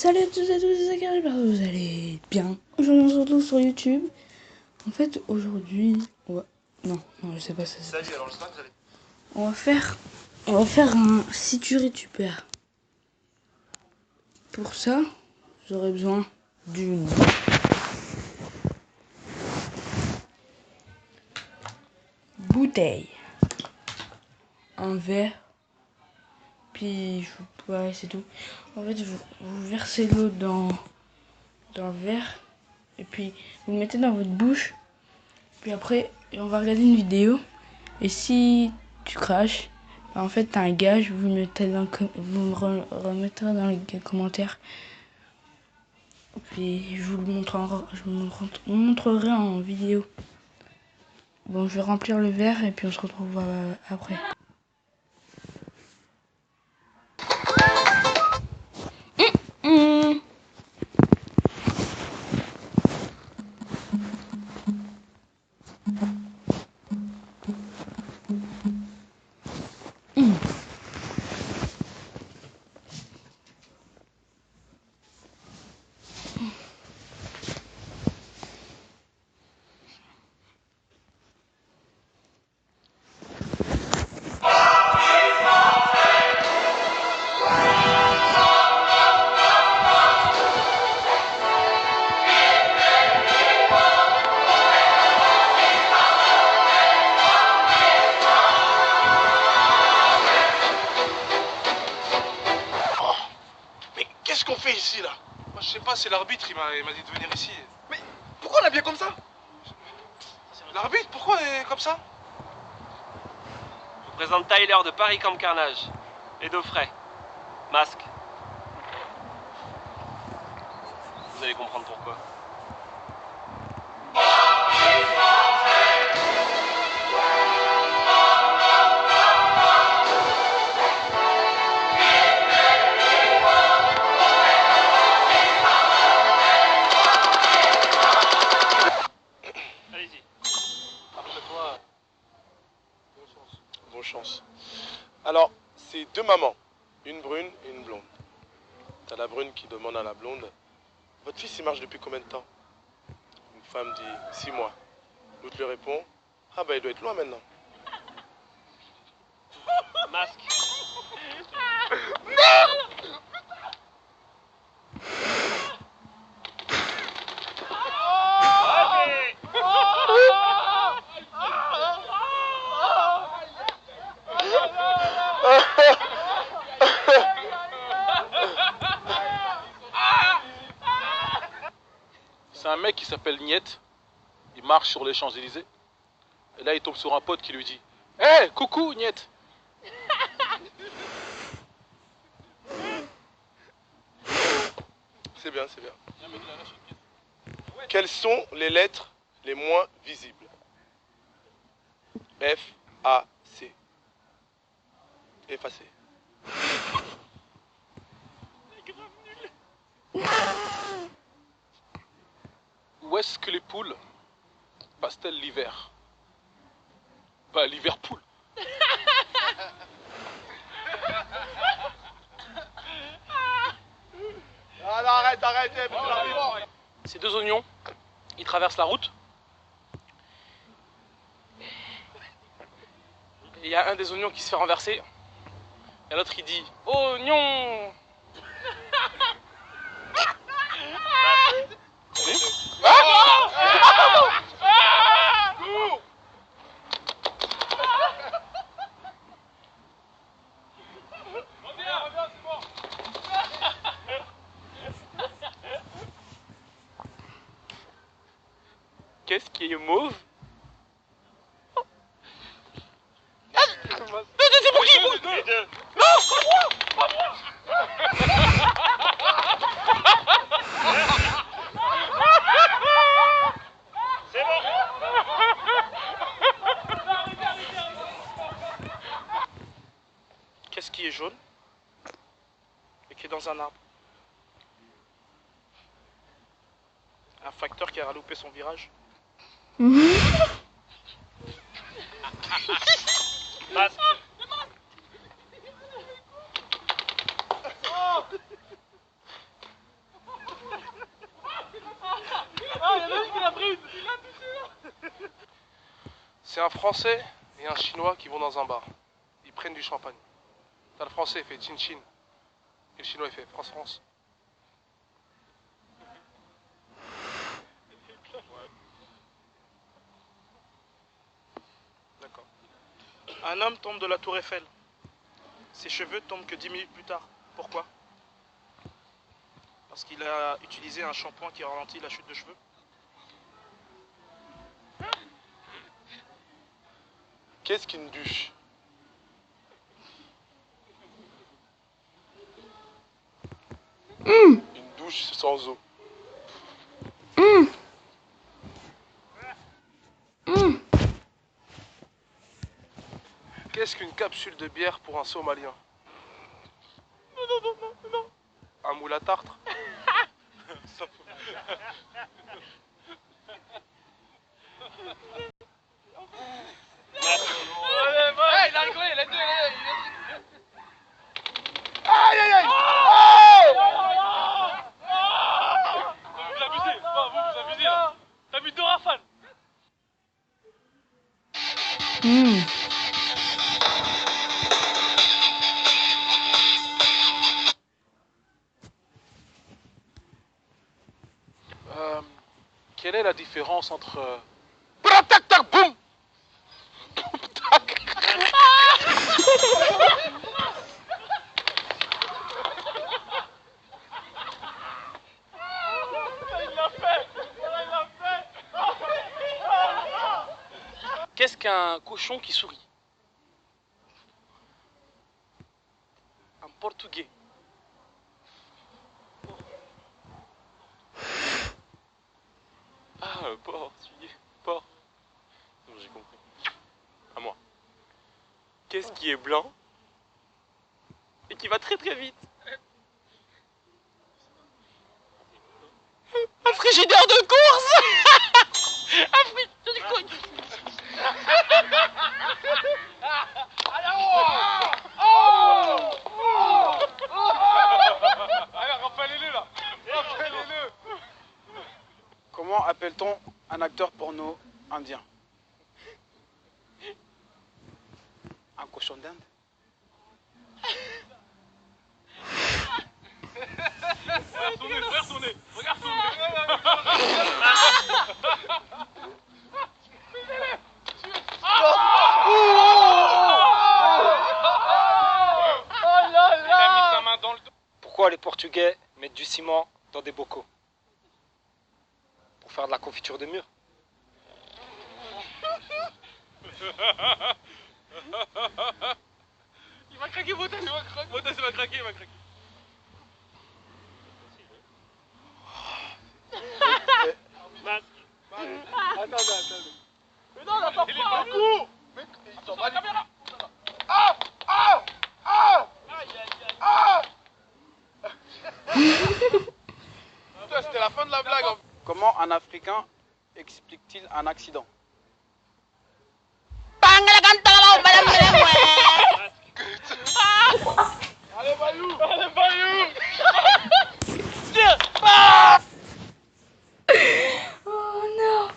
Salut à tous et à tous, c'est Zachary, j'espère que vous allez bien. Aujourd'hui on se retrouve sur YouTube. En fait aujourd'hui, non, je sais pas ça. Salut, alors j'espère que vous allez. On va faire un si tu récupères. Pour ça, j'aurai besoin d'une bouteille, un verre, puis ouais, c'est tout. En fait, vous versez l'eau dans le verre et puis vous le mettez dans votre bouche. Puis après, on va regarder une vidéo. Et si tu craches, en fait, t'as un gage. Vous me remettrez dans les commentaires. Puis je vous montrerai en vidéo. Bon, je vais remplir le verre et puis on se retrouve après. Qu'est-ce qu'on fait ici là? Moi je sais pas, c'est l'arbitre, il m'a dit de venir ici. Mais pourquoi on est bien comme ça? L'arbitre, pourquoi il est comme ça? Je vous présente Tyler de Paris Camp Carnage et Daufray. Masque. Vous allez comprendre pourquoi. Allez-y. Après toi, Bonne chance. Alors, c'est deux mamans, une brune et une blonde. T'as la brune qui demande à la blonde: votre fils il marche depuis combien de temps? Une femme dit 6 mois. L'autre lui répond: ah bah il doit être loin maintenant. Masque. c'est un mec qui s'appelle Niette. Il marche sur les Champs-Élysées. Et là il tombe sur un pote qui lui dit: hé, coucou Niette. C'est bien, c'est bien. Quelles sont les lettres les moins visibles? F, A, C. Effacé. Où est-ce que les poules passent-elles l'hiver? Bah Liverpool. Ah non, arrête. Ces deux oignons, ils traversent la route. Et il y a un des oignons qui se fait renverser. Et l'autre il dit: oignon. Qu'est-ce qui est mauve? C'est pour qui? Les deux. C'est bon. Qu'est-ce qui est jaune et qui est dans un arbre? Un facteur qui a loupé son virage. Masque. C'est un Français et un Chinois qui vont dans un bar. Ils prennent du champagne. T'as le Français, il fait Chin Chin. Et le Chinois, il fait France France. D'accord. Un homme tombe de la tour Eiffel. Ses cheveux tombent que 10 minutes plus tard. Pourquoi? Parce qu'il a utilisé un shampoing qui ralentit la chute de cheveux. Qu'est-ce qu'une douche? Une douche sans eau. Qu'est-ce qu'une capsule de bière pour un Somalien? Non. Un moule à tartre. Il a rigolé, il a dit. Aïe aïe aïe! Vous abusez, vous abusez là. T'as mis 2 rafales. Quelle est la différence entre... Tac tac boum! Qu'est-ce qu'un cochon qui sourit? Un portugais. Ah, portugais. Port. Non, j'ai compris. À moi. Qu'est-ce qui est blanc et qui va très très vite? Un frigidaire de course. Un frigidaire de course. Allez, rappelez-le là! Rappelez-le! Comment appelle-t-on un acteur porno indien? Un cochon d'Inde? Regarde son nez. Regarde son nez. Il a mis sa main dans le dos. Pourquoi les Portugais mettent du ciment dans des bocaux? Pour faire de la confiture de mûre. Il va craquer, Bottas, il va craquer. Bottas, il va craquer, il va craquer. Attendez. Mais non, là, pas Un coup! Mais il s'en va la caméra! Ah! Ah! Ah! Ah! Putain, c'était la fin de la blague. Comment un Africain explique-t-il un accident? Allez, Bayou! Allez, Bayou! Oh non.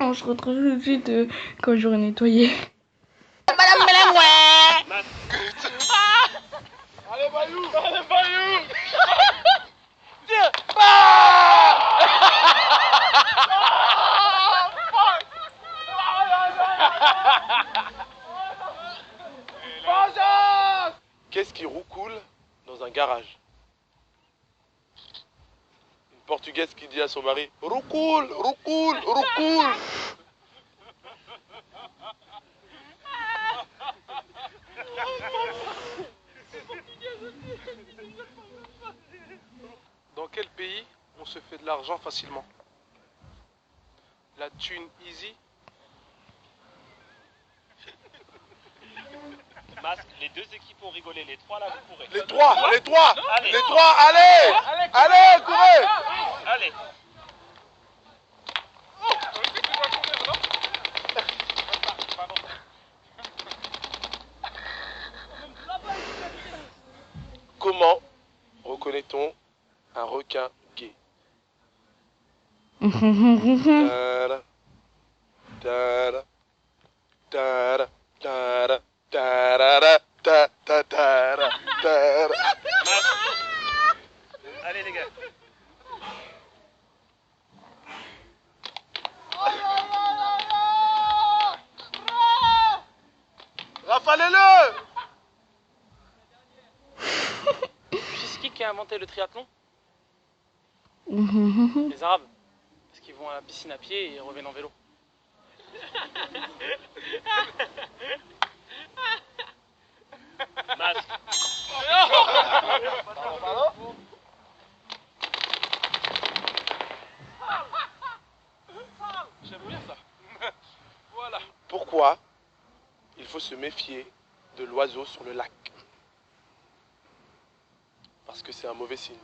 On se retrouve tout de suite quand j'aurai nettoyé. Allez, Bayou! Allez, Bayou! Qu'est-ce qui roucoule dans un garage? Une Portugaise qui dit à son mari: roucoule, roucoule, roucoule. Dans quel pays on se fait de l'argent facilement? La thune easy? Masque, les deux équipes ont rigolé, les trois là vous pourrez. Les trois, Allez. les trois, allez! Allez, courez! Allez. Comment reconnaît appelle-t-on un requin gay? Tada, tada, tada, tada, tada, tada, tada, tada. Allez les gars. Rafalez-le! Tu sais qui a inventé le triathlon? Les Arabes. Parce qu'ils vont à la piscine à pied et ils reviennent en vélo. Masque. J'aime bien ça. Voilà. Pourquoi il faut se méfier de l'oiseau sur le lac? Parce que c'est un mauvais signe.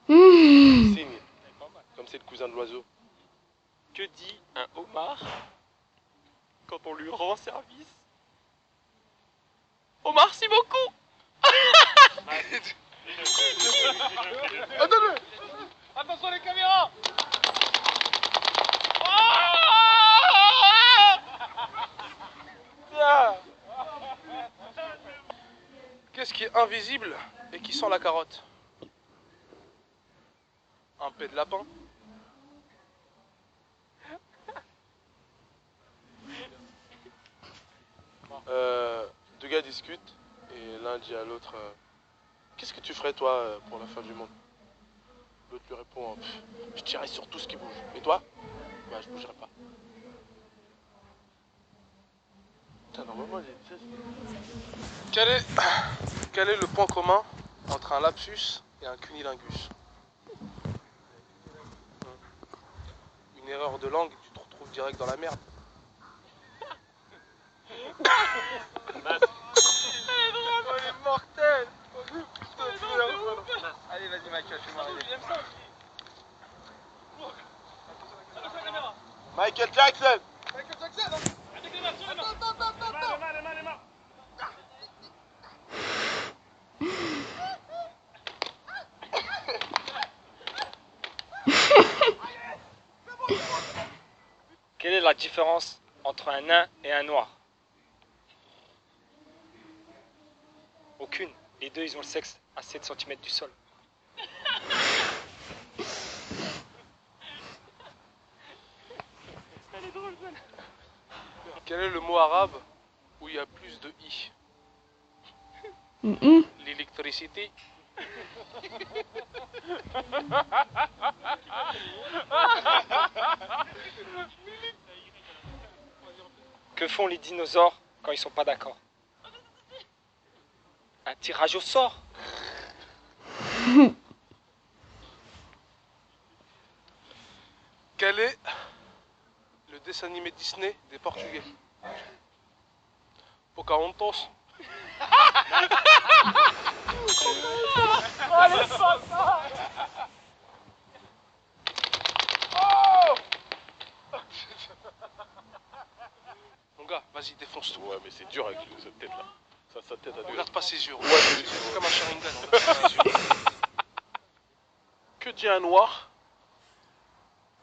Signe. Comme c'est le cousin de l'oiseau. Que dit un homard quand on lui rend service? Oh, merci beaucoup. Attendez! Attention les caméras! Qu'est-ce qui est invisible et qui sent la carotte? Un pet de lapin? Deux gars discutent et l'un dit à l'autre qu'est-ce que tu ferais toi pour la fin du monde? L'autre lui répond je tirerais sur tout ce qui bouge. Et toi? Bah je bougerai pas. Putain, normalement j'ai dit ça. Quel est le point commun entre un lapsus et un cunilingus? Une erreur de langue, tu te retrouves direct dans la merde. Elle est mortelle. Allez, vas-y, Michael, fais-moi rêver. Michael Jackson. Michael Jackson, hein? Quelle est la différence entre un nain et un noir? Aucune. Les deux, ils ont le sexe à 7 cm du sol. Quel est le mot arabe où il y a plus de i? L'électricité. Que font les dinosaures quand ils sont pas d'accord? Un tirage au sort. Quel est le dessin animé Disney des Portugais? Pocahontas. Mon gars, vas-y, défonce tout. Ouais, mais c'est dur avec cette tête-là. Ça, sa tête à deux. Regarde pas ses yeux. Ouais, c'est comme un Sharingan. Regarde pas ses yeux. Que dit un noir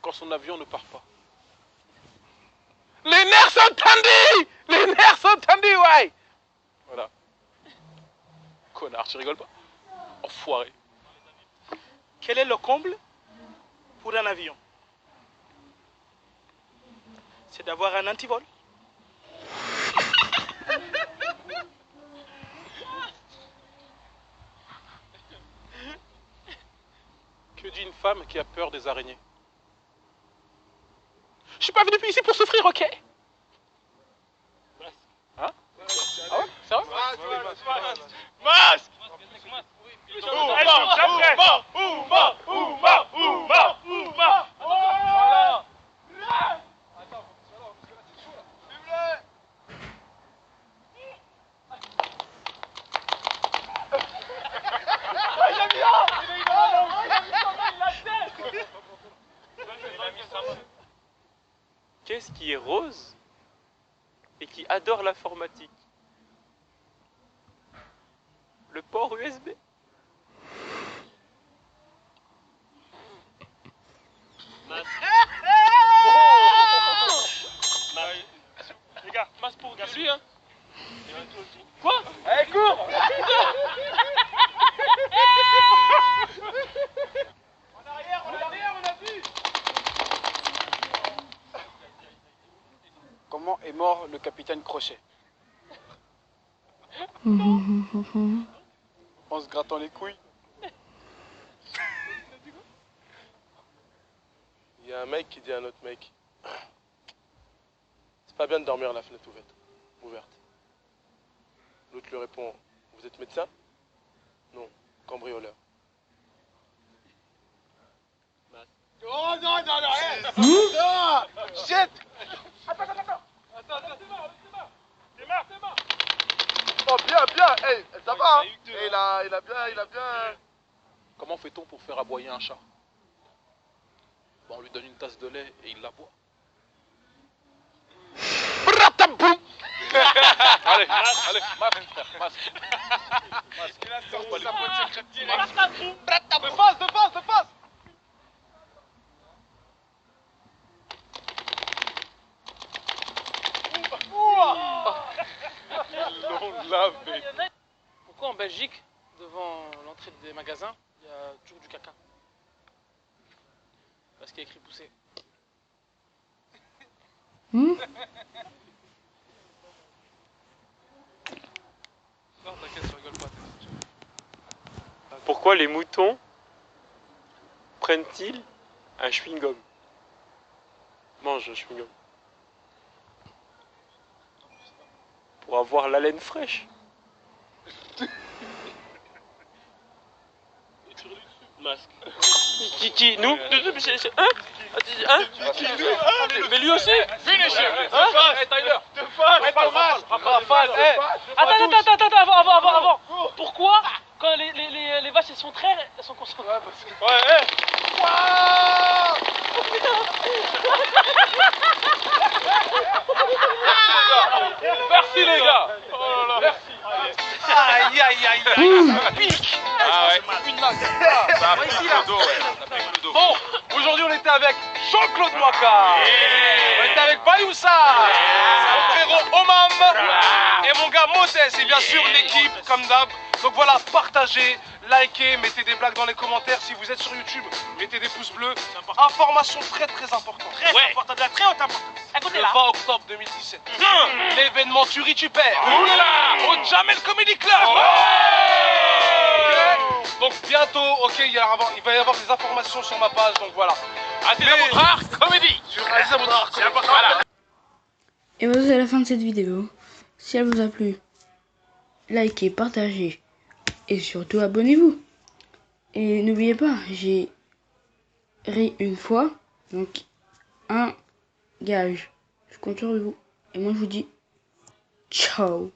quand son avion ne part pas? Les nerfs sont tendus! Les nerfs sont tendus, ouais! Voilà. Connard, tu rigoles pas? Enfoiré. Quel est le comble pour un avion? C'est d'avoir un antivol. Que dit une femme qui a peur des araignées? Je suis pas venu ici pour souffrir, ok? Hein? Ah ouais? C'est vrai? Masque! Qu'est-ce qui est rose et qui adore l'informatique? Le port USB. Les gars, masse pour lui, hein. Quoi? Allez, cours! En arrière, on a vu! Comment est mort le capitaine Crochet? En se grattant les couilles. Il y a un mec qui dit à un autre mec, c'est pas bien de dormir la fenêtre ouverte. L'autre lui répond, vous êtes médecin? Non, cambrioleur. Oh non, non, non, non! Shit! Oh bien, bien, hey, ça va hein? Et il a bien... Comment fait-on pour faire aboyer un chat? Bon, on lui donne une tasse de lait et il la boit. Allez, masque. De face! Pourquoi en Belgique, devant l'entrée des magasins, il y a toujours du caca? Parce qu'il y a écrit pousser. Non, t'inquiète, je rigole pas. Pourquoi les moutons prennent-ils un chewing-gum? Mange un chewing-gum. Pour avoir l'haleine fraîche. Masque. Qui nous? Hein? Mais lui aussi? Finish him! Hey Tyler! Rafale! Attends, avant. Pourquoi, quand les vaches elles sont traires, elles sont concentrées? Ouais, Merci les gars! Oh là là! Merci! Aïe! Ça pique! Ah ouais! Une main! Ça a pris le dos, ouais. Ça a pris le dos. Bon, aujourd'hui on était avec Jean-Claude Waka. On était avec Bayoussa. Mon frérot Omam. Et mon gars Moses. Et bien sûr l'équipe, comme d'hab. Donc voilà, partagez, likez, mettez des blagues dans les commentaires. Si vous êtes sur YouTube, mettez des pouces bleus. Information très importante. Très importante, de la très haute importance. Le 20 octobre 2017. L'événement Tu ris, tu perds. Au Jamel Comedy Club. Ok. Donc bientôt, ok, il va y avoir des informations sur ma page, donc voilà. Aziz Aboudrar Comédie. Sur Aziz Aboudrar Comédie. Voilà. Et voilà, c'est la fin de cette vidéo. Si elle vous a plu, likez, partagez et surtout abonnez-vous. Et n'oubliez pas, j'ai ri une fois, donc un gage. Je compte sur vous. Et moi je vous dis ciao.